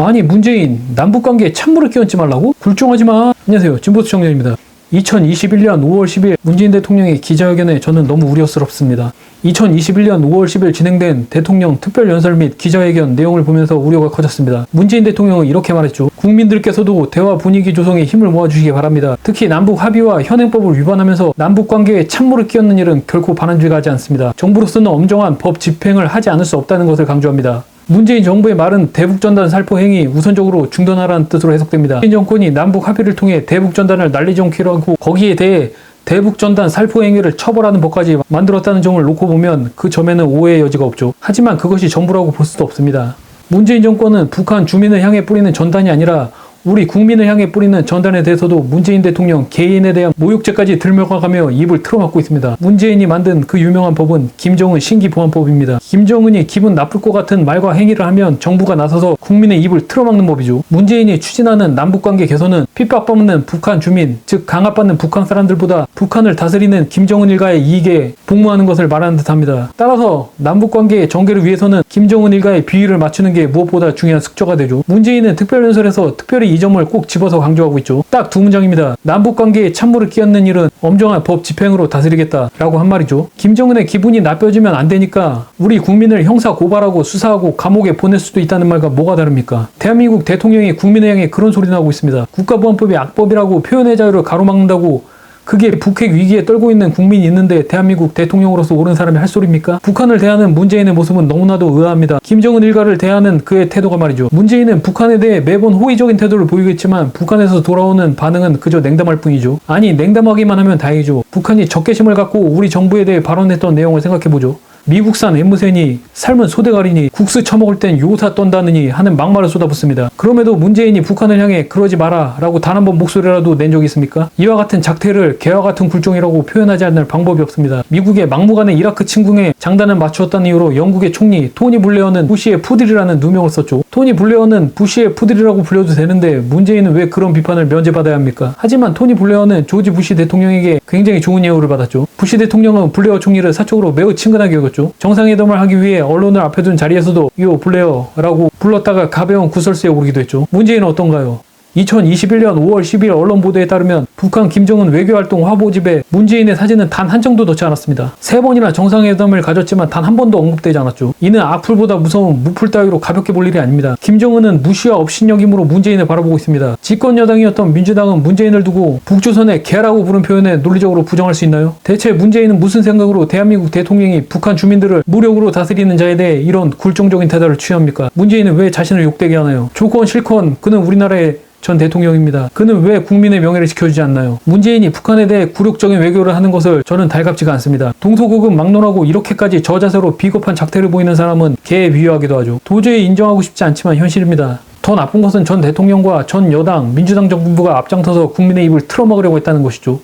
아니 문재인 남북관계에 찬물을 끼얹지 말라고? 굴종하지 마. 안녕하세요, 진보수 청년입니다. 2021년 5월 10일 문재인 대통령의 기자회견에 저는 너무 우려스럽습니다. 2021년 5월 10일 진행된 대통령 특별연설 및 기자회견 내용을 보면서 우려가 커졌습니다. 문재인 대통령은 이렇게 말했죠. 국민들께서도 대화 분위기 조성에 힘을 모아주시기 바랍니다. 특히 남북 합의와 현행법을 위반하면서 남북관계에 찬물을 끼얹는 일은 결코 바람직하지 않습니다. 정부로서는 엄정한 법 집행을 하지 않을 수 없다는 것을 강조합니다. 문재인 정부의 말은 대북전단 살포 행위 우선적으로 중단하라는 뜻으로 해석됩니다. 문재인 정권이 남북 합의를 통해 대북전단을 날리지 않기로 하고 거기에 대해 대북전단 살포 행위를 처벌하는 법까지 만들었다는 점을 놓고 보면 그 점에는 오해의 여지가 없죠. 하지만 그것이 전부라고 볼 수도 없습니다. 문재인 정권은 북한 주민을 향해 뿌리는 전단이 아니라 우리 국민을 향해 뿌리는 전단에 대해서도 문재인 대통령 개인에 대한 모욕죄까지 들먹어가며 입을 틀어막고 있습니다. 문재인이 만든 그 유명한 법은 김정은 신기보안법입니다. 김정은이 기분 나쁠 것 같은 말과 행위를 하면 정부가 나서서 국민의 입을 틀어막는 법이죠. 문재인이 추진하는 남북관계 개선은 핍박받는 북한 주민, 즉 강압받는 북한 사람들보다 북한을 다스리는 김정은 일가의 이익에 복무하는 것을 말하는 듯합니다. 따라서 남북관계의 전개를 위해서는 김정은 일가의 비위를 맞추는 게 무엇보다 중요한 숙제가 되죠. 문재인은 특별연설에서 특별히 이 점을 꼭 집어서 강조하고 있죠. 딱 두 문장입니다. 남북관계에 찬물을 끼얹는 일은 엄정한 법 집행으로 다스리겠다 라고 한 말이죠. 김정은의 기분이 나빠지면 안 되니까 우리 국민을 형사 고발하고 수사하고 감옥에 보낼 수도 있다는 말과 뭐가 다릅니까? 대한민국 대통령이 국민을 향해 그런 소리를 하고 있습니다. 국가보안법이 악법이라고 표현의 자유를 가로막는다고 그게 북핵 위기에 떨고 있는 국민이 있는데 대한민국 대통령으로서 옳은 사람이 할 소리입니까? 북한을 대하는 문재인의 모습은 너무나도 의아합니다. 김정은 일가를 대하는 그의 태도가 말이죠. 문재인은 북한에 대해 매번 호의적인 태도를 보이겠지만 북한에서 돌아오는 반응은 그저 냉담할 뿐이죠. 아니 냉담하기만 하면 다행이죠. 북한이 적개심을 갖고 우리 정부에 대해 발언했던 내용을 생각해보죠. 미국산 앵무새니 삶은 소대가리니 국수 처먹을 땐 요사 떤다느니 하는 막말을 쏟아붓습니다. 그럼에도 문재인이 북한을 향해 그러지 마라 라고 단 한 번 목소리라도 낸 적이 있습니까? 이와 같은 작태를 개와 같은 굴종이라고 표현하지 않을 방법이 없습니다. 미국의 막무가내 이라크 침공에 장단을 맞추었다는 이유로 영국의 총리 토니 블레어는 부시의 푸들이라는 누명을 썼죠. 토니 블레어는 부시의 푸들이라고 불려도 되는데 문재인은 왜 그런 비판을 면제받아야 합니까? 하지만 토니 블레어는 조지 부시 대통령에게 굉장히 좋은 예우를 받았죠. 부시 대통령은 블레어 총리를 사적으로 매우 친근하게 여겼죠. 정상회담을 하기 위해 언론을 앞에 둔 자리에서도 요 블레어라고 불렀다가 가벼운 구설수에 오르기도 했죠. 문재인은 어떤가요? 2021년 5월 10일 언론 보도에 따르면 북한 김정은 외교활동 화보집에 문재인의 사진은 단 한 장도 넣지 않았습니다. 3번이나 정상회담을 가졌지만 단 한 번도 언급되지 않았죠. 이는 악플보다 무서운 무플 따위로 가볍게 볼 일이 아닙니다. 김정은은 무시와 업신여김으로 문재인을 바라보고 있습니다. 집권여당이었던 민주당은 문재인을 두고 북조선의 개라고 부른 표현에 논리적으로 부정할 수 있나요? 대체 문재인은 무슨 생각으로 대한민국 대통령이 북한 주민들을 무력으로 다스리는 자에 대해 이런 굴종적인 태도를 취합니까? 문재인은 왜 자신을 욕되게 하나요? 좋건 싫건 그는 우리나라의 전 대통령입니다. 그는 왜 국민의 명예를 지켜주지 않나요? 문재인이 북한에 대해 굴욕적인 외교를 하는 것을 저는 달갑지가 않습니다. 동서고금 막론하고 이렇게까지 저자세로 비겁한 작태를 보이는 사람은 개에 비유하기도 하죠. 도저히 인정하고 싶지 않지만 현실입니다. 더 나쁜 것은 전 대통령과 전 여당, 민주당 정부가 앞장서서 국민의 입을 틀어막으려고 했다는 것이죠.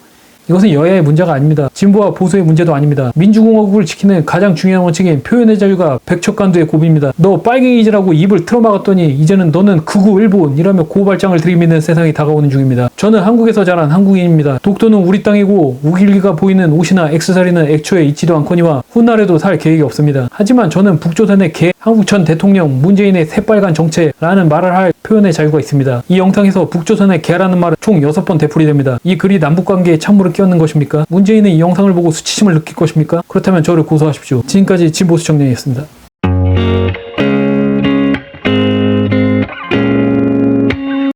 이것은 여야의 문제가 아닙니다. 진보와 보수의 문제도 아닙니다. 민주공화국을 지키는 가장 중요한 원칙인 표현의 자유가 백척간두의 고비입니다. 너 빨갱이지라고 입을 틀어막았더니 이제는 너는 극우 일본이라며 고발장을 들이미는 세상이 다가오는 중입니다. 저는 한국에서 자란 한국인입니다. 독도는 우리 땅이고 우길기가 보이는 옷이나 액세서리는 애초에 있지도 않거니와 훗날에도 살 계획이 없습니다. 하지만 저는 북조선의 개, 한국 전 대통령 문재인의 새빨간 정체라는 말을 할 표현의 자유가 있습니다. 이 영상에서 북조선의 개라는 말은 총 6번 되풀이 됩니다. 이 글이 남북관계에 찬물을 끼얹는 것입니까? 문재인은 이 영상을 보고 수치심을 느낄 것입니까? 그렇다면 저를 고소하십시오. 지금까지 진보수 청년이었습니다.